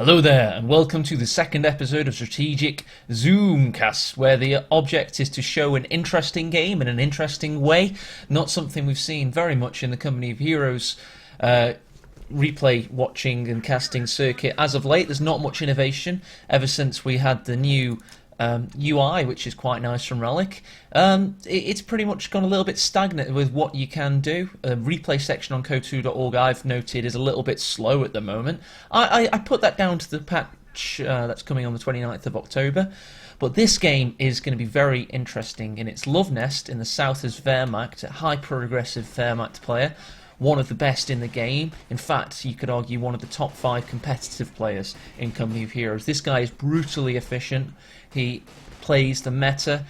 Hello there, and welcome to the second episode of Strategic Zoomcast, where the object is to show an interesting game in an interesting way, not something we've seen very much in the Company of Heroes replay watching and casting circuit. As of late, there's not much innovation ever since we had the new UI, which is quite nice from Relic. It's pretty much gone a little bit stagnant with what you can do. The replay section on code2.org I've noted is a little bit slow at the moment. I put that down to the patch that's coming on the 29th of October. But this game is going to be very interesting, and it's Luvnest in the south as Wehrmacht, a high-progressive Wehrmacht player. One of the best in the game. In fact, you could argue one of the top 5 competitive players in Company of Heroes. This guy is brutally efficient. He plays the meta.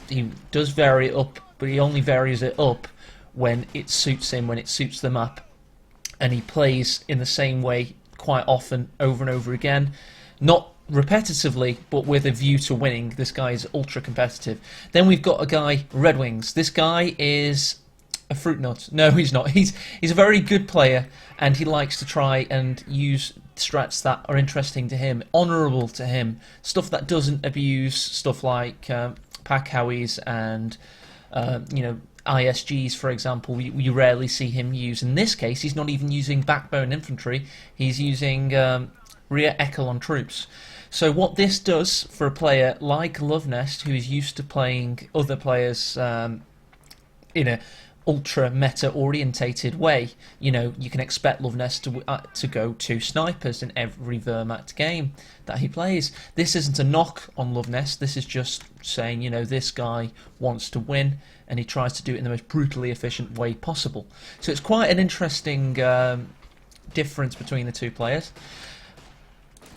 He does vary it up, but he only varies it up when it suits him, when it suits the map. And he plays in the same way quite often, over and over again. Not repetitively, but with a view to winning. This guy is ultra competitive. Then we've got a guy, RedxWings. This guy is a fruit nut. No, he's not. He's a very good player, and he likes to try and use strats that are interesting to him, honourable to him, stuff that doesn't abuse stuff like pack howies and ISGs, for example. We rarely see him use. In this case, he's not even using backbone infantry. He's using rear echelon troops. So what this does for a player like Luvnest, who is used to playing other players in a ultra meta orientated way, you can expect Luvnest to go 2 snipers in every Wehrmacht game that he plays. This isn't a knock on Luvnest. This is just saying, this guy wants to win, and he tries to do it in the most brutally efficient way possible. So it's quite an interesting difference between the two players.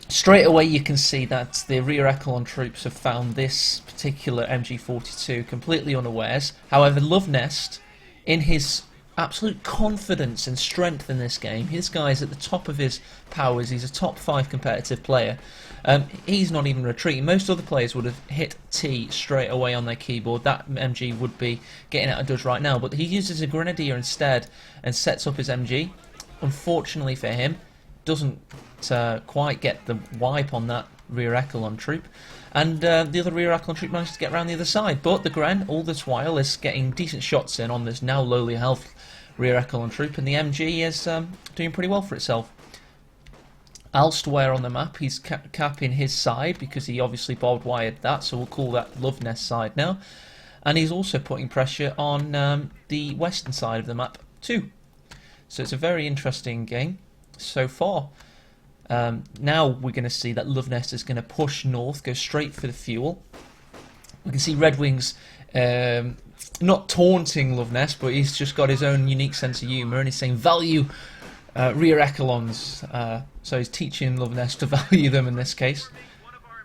Straight away you can see that the rear echelon troops have found this particular MG42 completely unawares. However, Luvnest, in his absolute confidence and strength in this game, this guy's at the top of his powers. He's a top 5 competitive player. He's not even retreating. Most other players would have hit T straight away on their keyboard. That MG would be getting out of dodge right now, but he uses a grenadier instead and sets up his MG. Unfortunately for him, doesn't quite get the wipe on that rear echelon troop, and the other rear echelon troop manages to get around the other side. But the Gren, all this while, is getting decent shots in on this now lowly health rear echelon troop, and the MG is doing pretty well for itself. Elsewhere on the map, he's capping his side because he obviously barbed wired that, so we'll call that Luvnest side now. And he's also putting pressure on the western side of the map too. So it's a very interesting game so far. Now we're going to see that Luvnest is going to push north, go straight for the fuel. We can see RedxWings not taunting Luvnest, but he's just got his own unique sense of humour, and he's saying value rear echelons. So he's teaching Luvnest to value them in this case,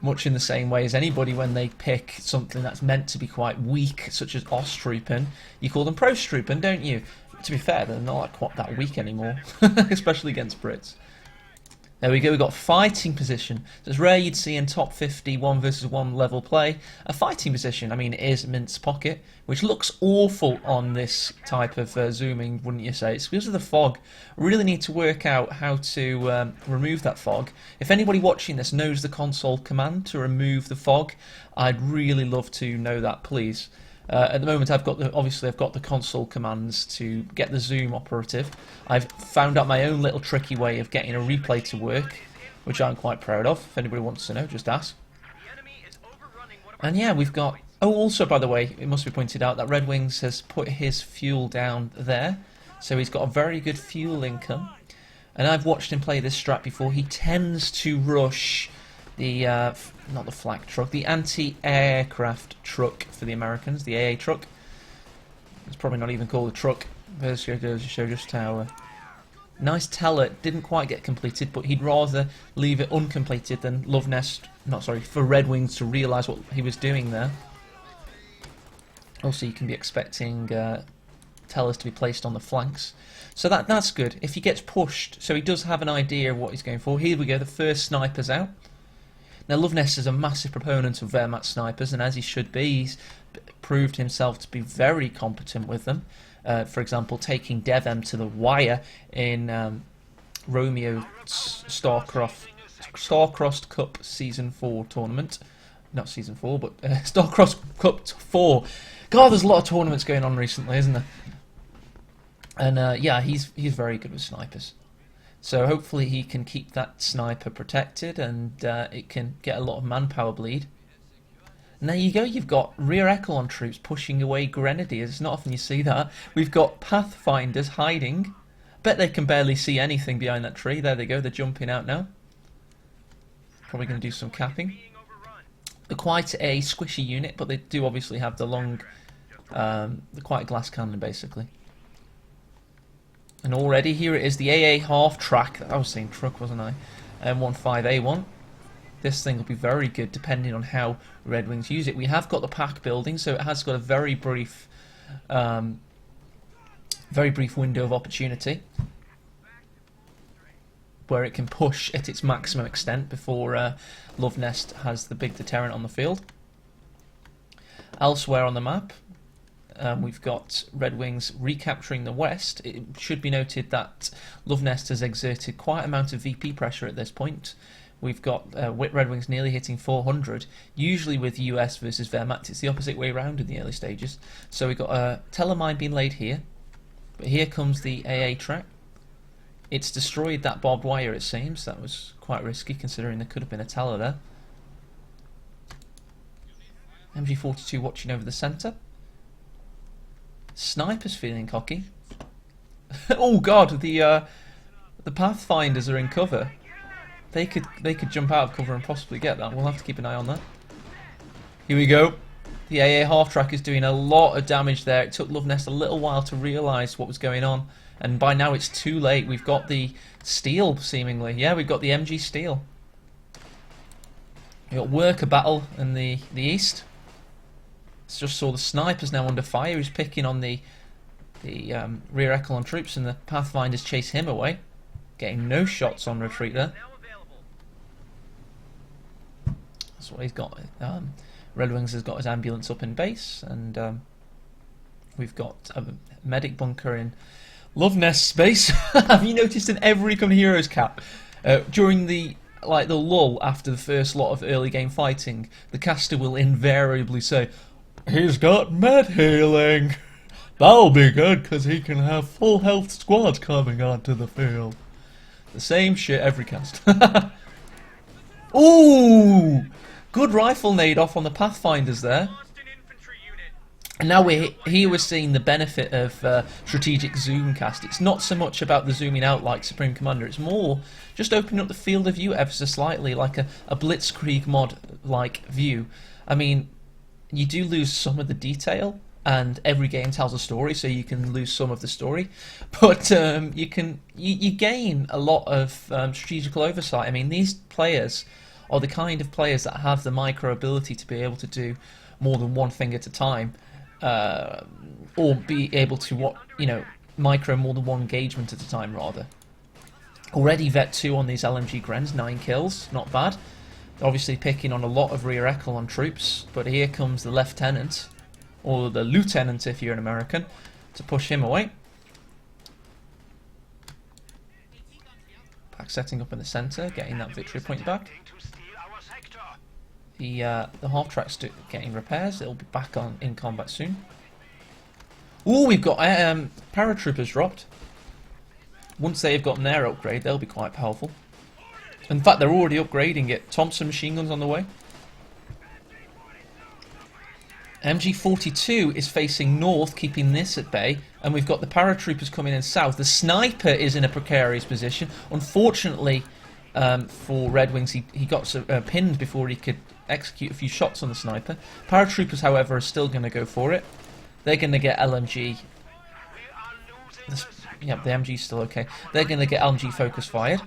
much in the same way as anybody when they pick something that's meant to be quite weak, such as Osttroopen. You call them Pro-Stroopen, don't you? To be fair, they're not quite that weak anymore, especially against Brits. There we go, we've got fighting position. So it's rare you'd see in top 50 1 versus 1 level play a fighting position. I mean, it is Minsk pocket, which looks awful on this type of zooming, wouldn't you say? It's because of the fog. We really need to work out how to remove that fog. If anybody watching this knows the console command to remove the fog, I'd really love to know that, please. At the moment, I've got the console commands to get the zoom operative. I've found out my own little tricky way of getting a replay to work, which I'm quite proud of. If anybody wants to know, just ask. And yeah, we've got... Oh, also, by the way, it must be pointed out that RedxWings has put his fuel down there, so he's got a very good fuel income. And I've watched him play this strat before. He tends to rush the not the flak truck, the anti-aircraft truck for the Americans, the AA truck. It's probably not even called a truck. This goes to show just how nice teller didn't quite get completed, but he'd rather leave it uncompleted than for RedxWings to realise what he was doing there. Also, you can be expecting tellers to be placed on the flanks. So that's good. If he gets pushed, so he does have an idea of what he's going for. Here we go, the first sniper's out. Now, Luvnest is a massive proponent of Wehrmacht snipers, and as he should be, he's proved himself to be very competent with them. For example, taking Devem to the wire in Romeo StarCraft Starcrossed Cup Season 4 tournament. Not Season 4, but Starcrossed Cup 4. God, there's a lot of tournaments going on recently, isn't there? And yeah, he's very good with snipers. So hopefully he can keep that sniper protected, and it can get a lot of manpower bleed. And there you go, you've got rear echelon troops pushing away grenadiers. It's not often you see that. We've got pathfinders hiding. Bet they can barely see anything behind that tree. There they go, they're jumping out now. Probably going to do some capping. They're quite a squishy unit, but they do obviously have the long, they're quite a glass cannon basically. And already here it is, the AA half track. I was saying truck, wasn't I? M15A1. This thing will be very good depending on how RedxWings use it. We have got the pack building, so it has got a very brief window of opportunity where it can push at its maximum extent before Luvnest has the big deterrent on the field. Elsewhere on the map, we've got RedxWings recapturing the west. It should be noted that Luvnest has exerted quite an amount of VP pressure at this point. We've got RedxWings nearly hitting 400. Usually with US versus Wehrmacht, it's the opposite way around in the early stages. So we've got a telemine being laid here. But here comes the AA track. It's destroyed that barbed wire, it seems. That was quite risky considering there could have been a teller there. MG42 watching over the centre. Sniper's feeling cocky. Oh god, the Pathfinders are in cover. They could jump out of cover and possibly get that. We'll have to keep an eye on that. Here we go. The AA half track is doing a lot of damage there. It took Luvnest a little while to realise what was going on, and by now it's too late. We've got the steel, seemingly. Yeah, we've got the MG steel. We've got worker battle in the east. It's just saw the snipers now under fire. He's picking on the rear echelon troops, and the Pathfinders chase him away, getting no shots on retreat there. That's what he's got. RedxWings has got his ambulance up in base, and we've got a medic bunker in Luvnest's base. Have you noticed in every Come Heroes cap, during the lull after the first lot of early game fighting, the caster will invariably say, "He's got med healing. That'll be good because he can have full health squads coming onto the field." The same shit every cast. Ooh! Good rifle nade off on the Pathfinders there. And now we're seeing the benefit of strategic zoom cast. It's not so much about the zooming out like Supreme Commander. It's more just opening up the field of view ever so slightly, like a Blitzkrieg mod-like view. I mean, you do lose some of the detail, and every game tells a story, so you can lose some of the story. But you gain a lot of strategical oversight. I mean, these players are the kind of players that have the micro ability to be able to do more than one thing at a time, or be able to micro more than one engagement at a time rather. Already Vet 2 on these LMG Grens, 9 kills, not bad. Obviously picking on a lot of rear echelon troops, but here comes the lieutenant, or the lieutenant if you're an American, to push him away. Pack setting up in the centre, getting that victory point back. The half track's getting repairs. It'll be back in combat soon. Ooh, we've got paratroopers dropped. Once they've gotten their upgrade, they'll be quite powerful. In fact, they're already upgrading it. Thompson machine guns on the way. MG42 is facing north, keeping this at bay, and we've got the paratroopers coming in south. The sniper is in a precarious position. Unfortunately, for RedxWings, he got pinned before he could execute a few shots on the sniper. Paratroopers, however, are still going to go for it. They're going to get LMG. Yeah, the MG's still okay. They're going to get LMG focus fired.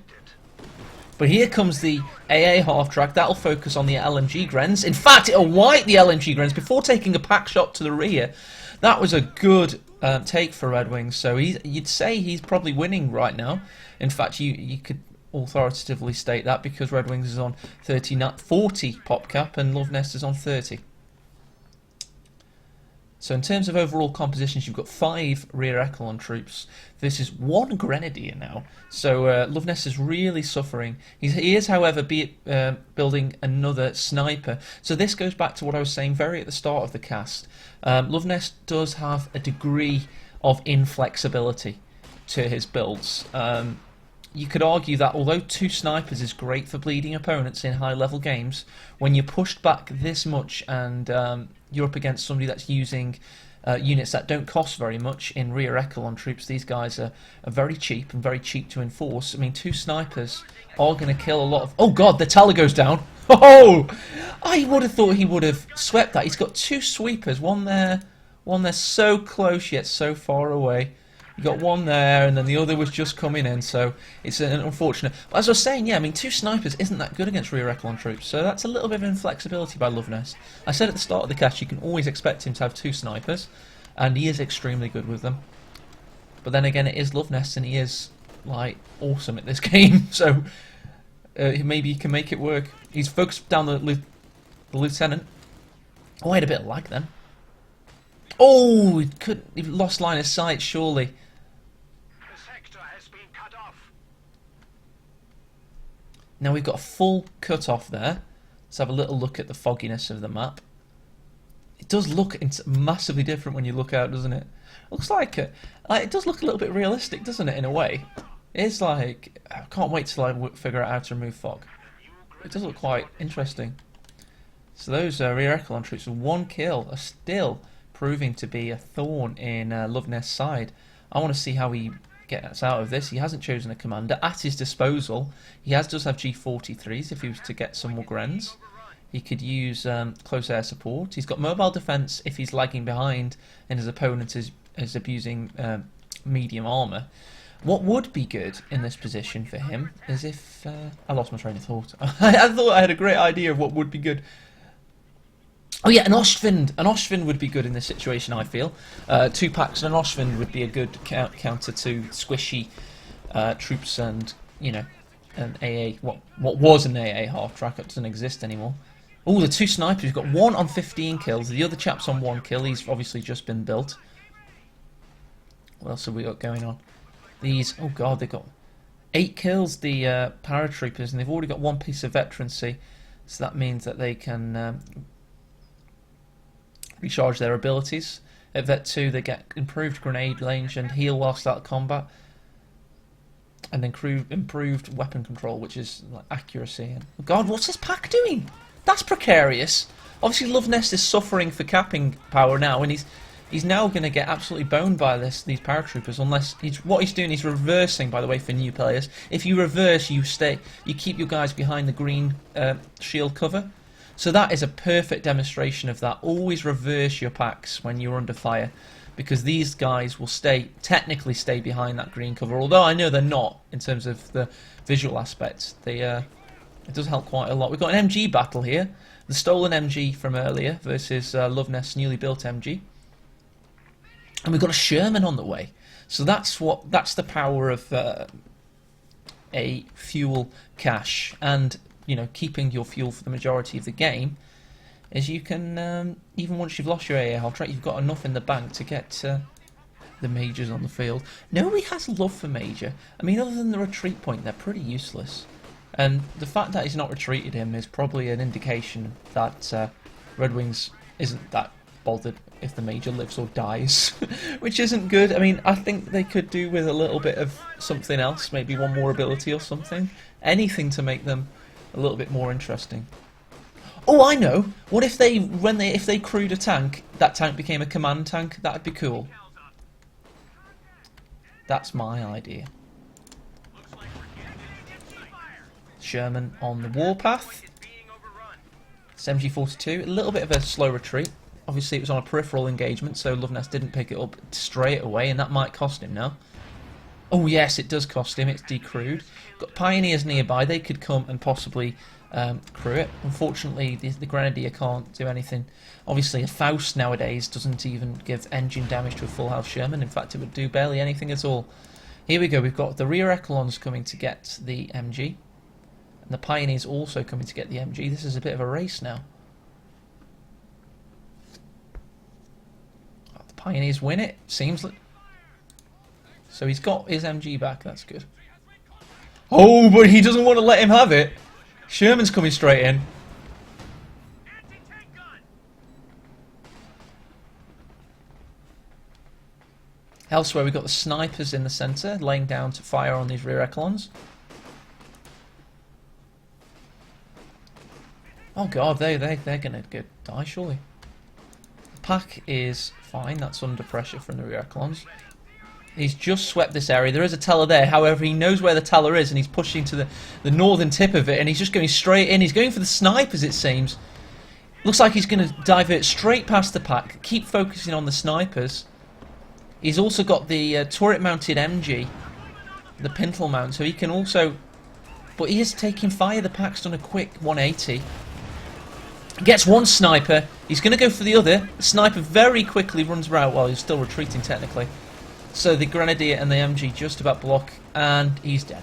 But here comes the AA half-track. That'll focus on the LMG Grens. In fact, it'll wipe the LMG Grens before taking a pack shot to the rear. That was a good take for RedxWings. So you'd say he's probably winning right now. In fact, you could authoritatively state that because RedxWings is on 40 pop cap and Luvnest is on 30. So in terms of overall compositions, you've got 5 rear echelon troops versus 1 grenadier now. So Luvnest is really suffering. He is, however, building another sniper. So this goes back to what I was saying very at the start of the cast. Luvnest does have a degree of inflexibility to his builds. You could argue that although 2 snipers is great for bleeding opponents in high-level games, when you're pushed back this much and you're up against somebody that's using units that don't cost very much in rear echelon troops, these guys are very cheap and very cheap to enforce. I mean, 2 snipers are going to kill a lot of... Oh god, the tower goes down! Oh! I would have thought he would have swept that. He's got 2 sweepers, one there so close yet so far away. You got one there, and then the other was just coming in, so it's an unfortunate. But as I was saying, yeah, I mean, 2 snipers isn't that good against rear echelon troops, so that's a little bit of inflexibility by Luvnest. I said at the start of the cast, you can always expect him to have 2 snipers, and he is extremely good with them. But then again, it is Luvnest, and he is, like, awesome at this game, so maybe he can make it work. He's focused down the lieutenant. Oh, I had a bit of lag then. Oh, he lost line of sight, surely. Now we've got a full cut-off there. Let's have a little look at the fogginess of the map. It does look massively different when you look out, doesn't it? Looks like it does look a little bit realistic, doesn't it, in a way? It's like, I can't wait till I figure out how to remove fog. It does look quite interesting. So those rear echelon troops with 1 kill are still proving to be a thorn in Luvnest's side. I want to see how he gets out of this. He hasn't chosen a commander at his disposal. He does have G43s if he was to get some more Grens. He could use close air support. He's got mobile defense if he's lagging behind and his opponent is abusing medium armor. What would be good in this position for him is if... I lost my train of thought. I thought I had a great idea of what would be good. Oh yeah, an Ostwind. An Ostwind would be good in this situation, I feel. 2 packs and an Ostwind would be a good counter to squishy troops and, you know, an AA. What was an AA half track? It doesn't exist anymore. Oh, the 2 snipers. We've got 1 on 15 kills. The other chap's on 1 kill. He's obviously just been built. What else have we got going on? These. Oh god, they've got 8 kills. The paratroopers, and they've already got 1 piece of veterancy. So that means that they can recharge their abilities. At Vet 2 they get improved grenade range and heal whilst out of combat, and improved weapon control, which is like accuracy. And oh god, what's this pack doing? That's precarious. Obviously Luvnest is suffering for capping power now, and he's now going to get absolutely boned by these paratroopers unless what he's doing is reversing. By the way, for new players, if you reverse, you keep your guys behind the green shield cover. So that is a perfect demonstration of that. Always reverse your packs when you're under fire, because these guys will technically stay behind that green cover. Although I know they're not in terms of the visual aspects. It does help quite a lot. We've got an MG battle here. The stolen MG from earlier versus Luvnest's newly built MG. And we've got a Sherman on the way. So that's the power of a fuel cache, and you know, keeping your fuel for the majority of the game, is you can even once you've lost your AA half track, you've got enough in the bank to get the majors on the field. Nobody has love for major. I mean, other than the retreat point, they're pretty useless. And the fact that he's not retreated him is probably an indication that RedxWings isn't that bothered if the major lives or dies, which isn't good. I mean, I think they could do with a little bit of something else, maybe 1 more ability or something, anything to make them a little bit more interesting. Oh, I know. What if if they crewed a tank, that tank became a command tank? That'd be cool. That's my idea. Sherman on the warpath. SMG-42, a little bit of a slow retreat. Obviously it was on a peripheral engagement, so Luvnest didn't pick it up straight away, and that might cost him now. Oh yes, it does cost him. It's decrewed. Got Pioneers nearby. They could come and possibly crew it. Unfortunately, the Grenadier can't do anything. Obviously, a Faust nowadays doesn't even give engine damage to a full house Sherman. In fact, it would do barely anything at all. Here we go. We've got the rear echelons coming to get the MG, and the Pioneers also coming to get the MG. This is a bit of a race now. Pioneers win it, seems like. So he's got his MG back, that's good. Oh, but he doesn't want to let him have it. Sherman's coming straight in. Elsewhere, we've got the snipers in the centre, laying down to fire on these rear echelons. Oh god, they're gonna die surely. The pack is fine, that's under pressure from the rear echelons. He's just swept this area. There is a teller there, however he knows where the teller is and he's pushing to the northern tip of it and he's just going straight in. He's going for the snipers, it seems. Looks like he's going to divert straight past the pack, keep focusing on the snipers. He's also got the turret mounted MG, the pintle mount, so he can also... But he is taking fire. The pack's done a quick 180. Gets one sniper. He's going to go for the other. The sniper very quickly runs out while he's still retreating technically. So the grenadier and the MG just about block, and he's dead.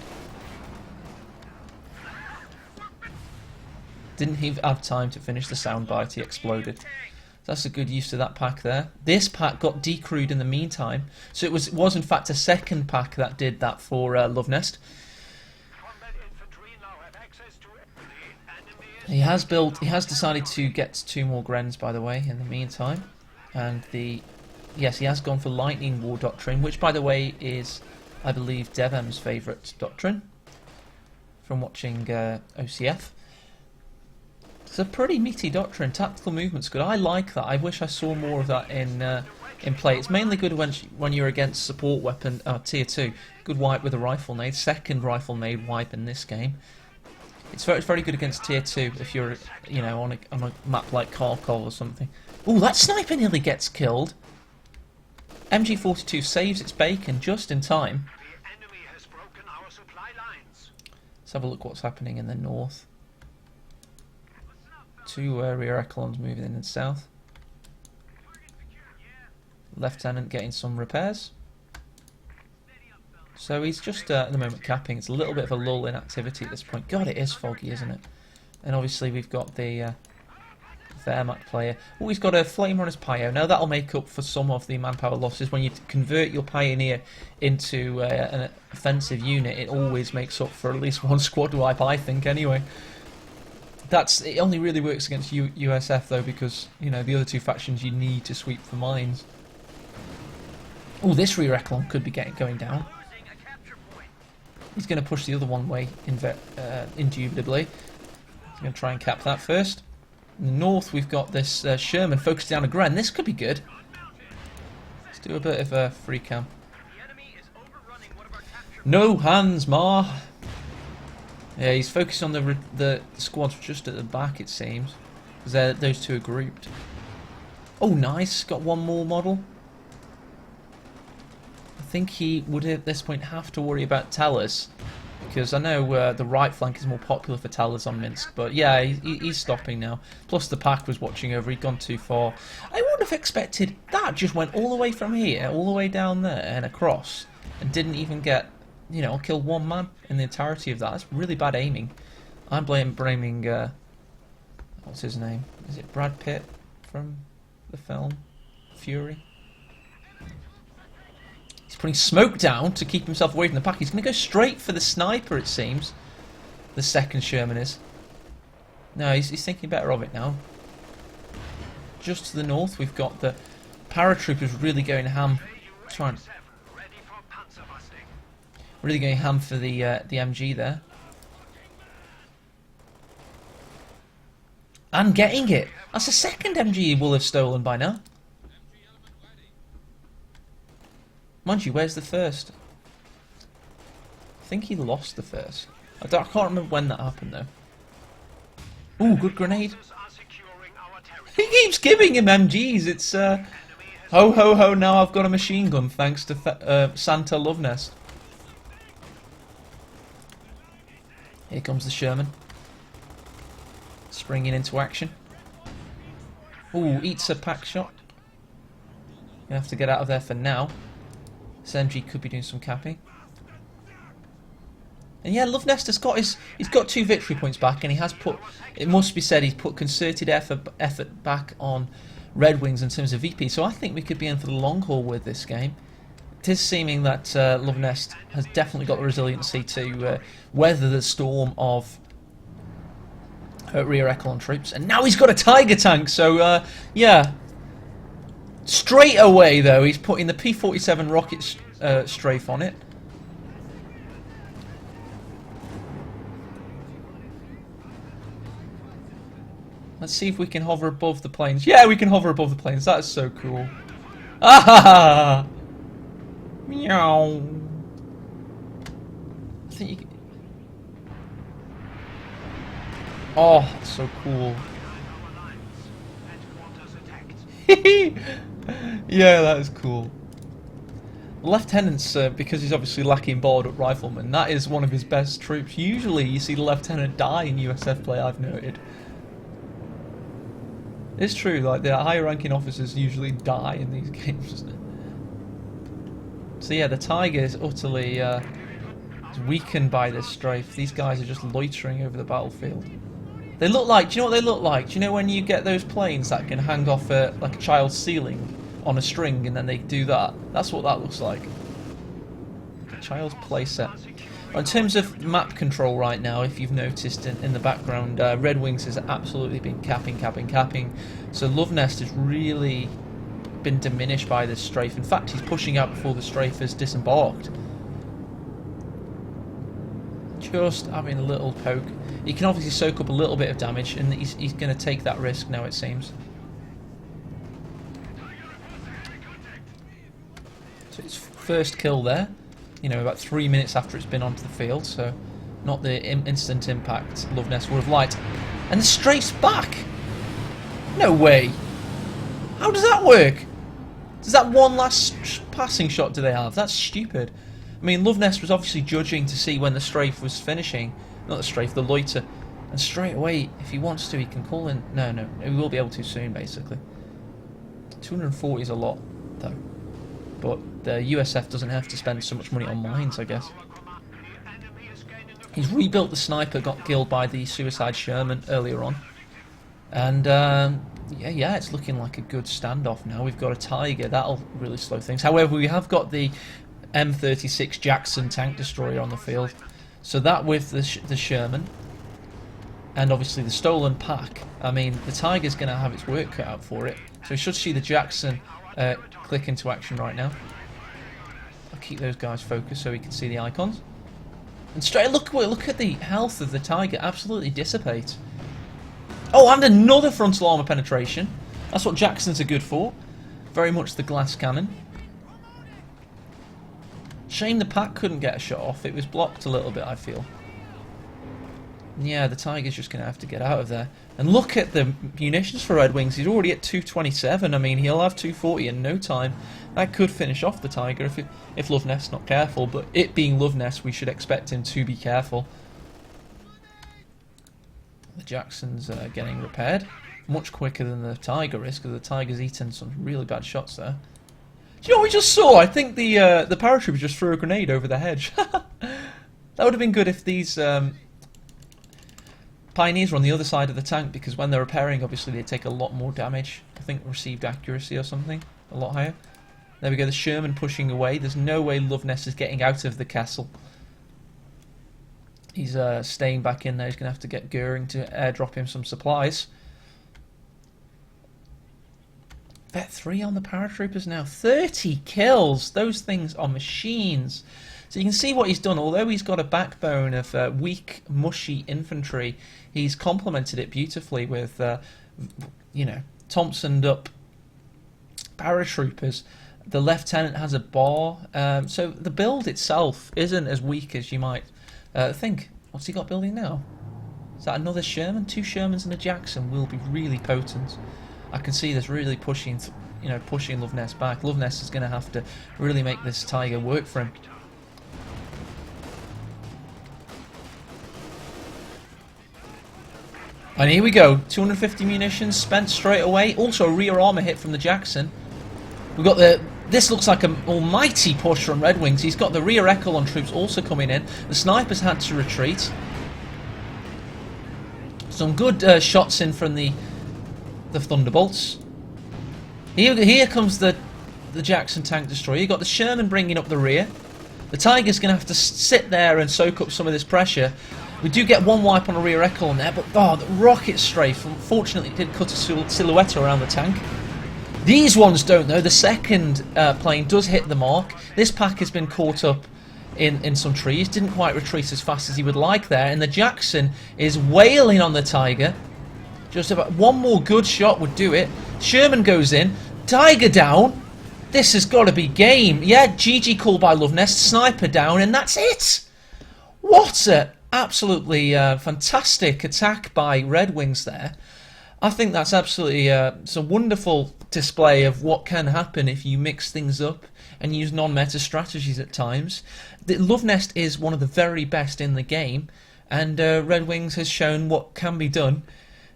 Didn't he have time to finish the soundbite? He exploded. That's a good use of that pack there. This pack got decrewed in the meantime, so it was in fact a second pack that did that for Luvnest. He has decided to get 2 more Grens, by the way, in the meantime, and yes, he has gone for Lightning War Doctrine, which, by the way, is, I believe, Devem's favourite doctrine from watching OCF. It's a pretty meaty doctrine. Tactical movement's good. I like that. I wish I saw more of that in play. It's mainly good when you're against support weapon tier 2. Good wipe with a rifle nade. Second rifle nade wipe in this game. It's very good against tier 2 if you're on a map like Kharkov or something. Oh, that sniper nearly gets killed. MG42 saves its bacon just in time. Let's have a look what's happening in the north. 2 rear echelons moving in the south. Lieutenant getting some repairs. So he's just at the moment capping. It's a little bit of a lull in activity at this point. God, it is foggy, isn't it? And obviously we've got the Wehrmacht player. Oh, he's got a flame on his Pio. Now that'll make up for some of the manpower losses. When you convert your Pioneer into an offensive unit, it always makes up for at least 1 squad wipe, I think, anyway. It only really works against USF, though, because, the other 2 factions you need to sweep for mines. Oh, this rear echelon could be going down. He's going to push the other one way, indubitably. He's going to try and cap that first. In the north, we've got this Sherman focused down a Gren. This could be good. Let's do a bit of a free cam. No hands, Ma. Yeah, he's focused on the squads just at the back, it seems, because those 2 are grouped. Oh, nice. Got 1 more model. I think he would at this point have to worry about tellers, because I know the right flank is more popular for tellers on Minsk, but yeah, he's stopping now. Plus the pack was watching over, he'd gone too far. I would have expected that just went all the way from here, all the way down there and across, and didn't even get, kill 1 man in the entirety of that. That's really bad aiming. I'm blaming, what's his name? Is it Brad Pitt from the film Fury? He's putting smoke down to keep himself away from the pack. He's going to go straight for the sniper, it seems. The second Sherman is. No, he's thinking better of it now. Just to the north, we've got the paratroopers really going ham. Really going ham for the MG there. And getting it. That's the second MG he will have stolen by now. Mind you, where's the first? I think he lost the first. I can't remember when that happened though. Ooh, good grenade. He keeps giving him MGs. It's ho ho ho. Now I've got a machine gun thanks to Santa Luvnest. Here comes the Sherman. Springing into action. Ooh, eats a pack shot. You have to get out of there for now. This MG could be doing some capping. And yeah, Luvnest has got he's got 2 victory points back, and he has put, it must be said, he's put concerted effort back on RedxWings in terms of VP, so I think we could be in for the long haul with this game. It is seeming that Luvnest has definitely got the resiliency to weather the storm of rear echelon troops, and now he's got a Tiger tank, so yeah. Straight away though, he's putting the P-47 rocket strafe on it. Let's see if we can hover above the planes. Yeah, we can hover above the planes. That's so cool. Ah! Meow. I think you can... Oh, that's so cool. Yeah, that is cool. The lieutenant's, because he's obviously lacking bored up rifleman, that is one of his best troops. Usually you see the lieutenant die in USF play, I've noted. It's true, like the higher ranking officers usually die in these games. So yeah, the Tiger is utterly weakened by this strafe. These guys are just loitering over the battlefield. They look like, do you know what they look like? Do you know when you get those planes that can hang off like a child's ceiling on a string and then they do that? That's what that looks like. A child's playset. In terms of map control right now, if you've noticed in the background, RedxWings has absolutely been capping. So Luvnest has really been diminished by this strafe. In fact, he's pushing out before the strafe has disembarked. Just having a little poke. He can obviously soak up a little bit of damage, and he's going to take that risk now, it seems. So it's first kill there. You know, about 3 minutes after it's been onto the field, so not the instant impact Luvnest would have liked. And the strafe's back! No way! How does that work? Does that one last passing shot do they have? That's stupid. I mean, Luvnest was obviously judging to see when the strafe was finishing. Not the strafe, the loiter. And straight away, if he wants to, he can call in... No, he will be able to soon, basically. 240 is a lot, though. But the USF doesn't have to spend so much money on mines, I guess. He's rebuilt the sniper, got killed by the suicide Sherman earlier on. And, yeah, it's looking like a good standoff now. We've got a Tiger, that'll really slow things. However, we have got the M36 Jackson tank destroyer on the field. So that with the Sherman, and obviously the stolen pack, I mean, the Tiger's going to have its work cut out for it. So we should see the Jackson click into action right now. I'll keep those guys focused so we can see the icons. And straight look at the health of the Tiger, absolutely dissipates. Oh, and another frontal armor penetration. That's what Jacksons are good for. Very much the glass cannon. Shame the pack couldn't get a shot off. It was blocked a little bit, I feel. Yeah, the Tiger's just going to have to get out of there. And look at the munitions for RedxWings. He's already at 227. I mean, he'll have 240 in no time. That could finish off the Tiger if Luvnest's not careful. But it being Luvnest, we should expect him to be careful. The Jackson's getting repaired. Much quicker than the Tiger is, because the Tiger's eaten some really bad shots there. Do you know what we just saw? I think the paratrooper just threw a grenade over the hedge. That would have been good if these Pioneers were on the other side of the tank, because when they're repairing, obviously they take a lot more damage. I think received accuracy or something, a lot higher. There we go, the Sherman pushing away. There's no way Luvnest is getting out of the castle. He's staying back in there. He's going to have to get Goering to airdrop him some supplies. Vet 3 on the paratroopers now. 30 kills! Those things are machines. So you can see what he's done. Although he's got a backbone of weak, mushy infantry, he's complemented it beautifully with, you know, Thompsoned up paratroopers. The lieutenant has a bar. So the build itself isn't as weak as you might think. What's he got building now? Is that another Sherman? 2 Shermans and a Jackson will be really potent. I can see this really pushing, you know, pushing Luvnest back. Luvnest is going to have to really make this Tiger work for him. And here we go, 250 munitions spent straight away. Also a rear armor hit from the Jackson. We've got the... This looks like an almighty push from RedxWings. He's got the rear echelon troops also coming in. The snipers had to retreat. Some good shots in from the Thunderbolts. Here comes the Jackson tank destroyer. You've got the Sherman bringing up the rear. The Tiger's going to have to sit there and soak up some of this pressure. We do get one wipe on a rear echelon there, but the rocket strafe, unfortunately, did cut a silhouette around the tank. These ones don't, though. The second plane does hit the mark. This pack has been caught up in some trees. Didn't quite retreat as fast as he would like there. And the Jackson is wailing on the Tiger. Just about one more good shot would do it. Sherman goes in. Tiger down. This has got to be game. Yeah, GG call by Luvnest. Sniper down, and that's it. What a absolutely fantastic attack by RedxWings there. I think that's absolutely it's a wonderful display of what can happen if you mix things up and use non-meta strategies at times. The Luvnest is one of the very best in the game, and RedxWings has shown what can be done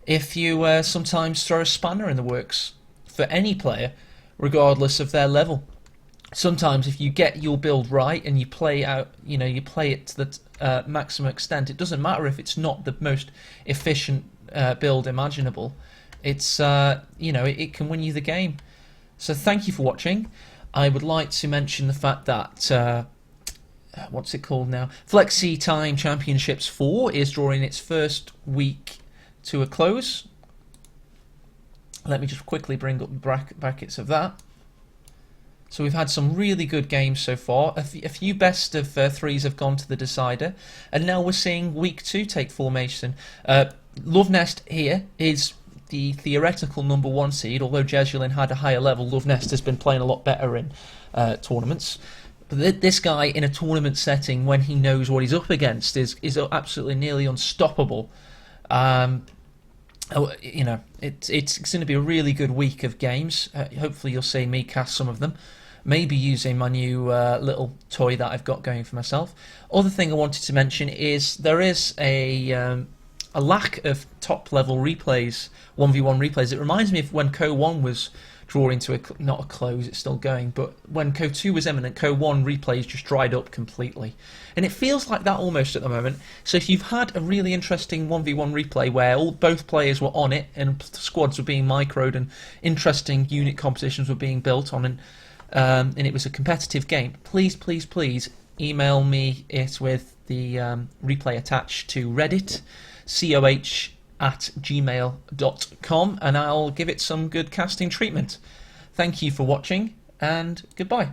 if you sometimes throw a spanner in the works for any player, regardless of their level. Sometimes if you get your build right and you play out, you play it to the maximum extent, it doesn't matter if it's not the most efficient build imaginable. It's it can win you the game. So thank you for watching. I would like to mention the fact that what's it called now? Flexi Time Championships 4 is drawing its first week to a close. Let me just quickly bring up the brackets of that. So we've had some really good games so far. A few best of threes have gone to the decider, and now we're seeing week 2 take formation. Luvnest here is the theoretical #1 seed, although Jesulin had a higher level. Luvnest has been playing a lot better in tournaments. But this guy in a tournament setting, when he knows what he's up against, is absolutely nearly unstoppable. It's going to be a really good week of games. Hopefully you'll see me cast some of them. Maybe using my new little toy that I've got going for myself. Other thing I wanted to mention is there is a lack of top level replays, 1v1 replays. It reminds me of when Co 1 was drawing to not a close, it's still going, but when Co 2 was imminent, Co 1 replays just dried up completely. And it feels like that almost at the moment. So if you've had a really interesting 1v1 replay where both players were on it and squads were being microed and interesting unit compositions were being built on, and it was a competitive game, please email me it with the replay attached to redditcoh@gmail.com, and I'll give it some good casting treatment. Thank you for watching, and goodbye.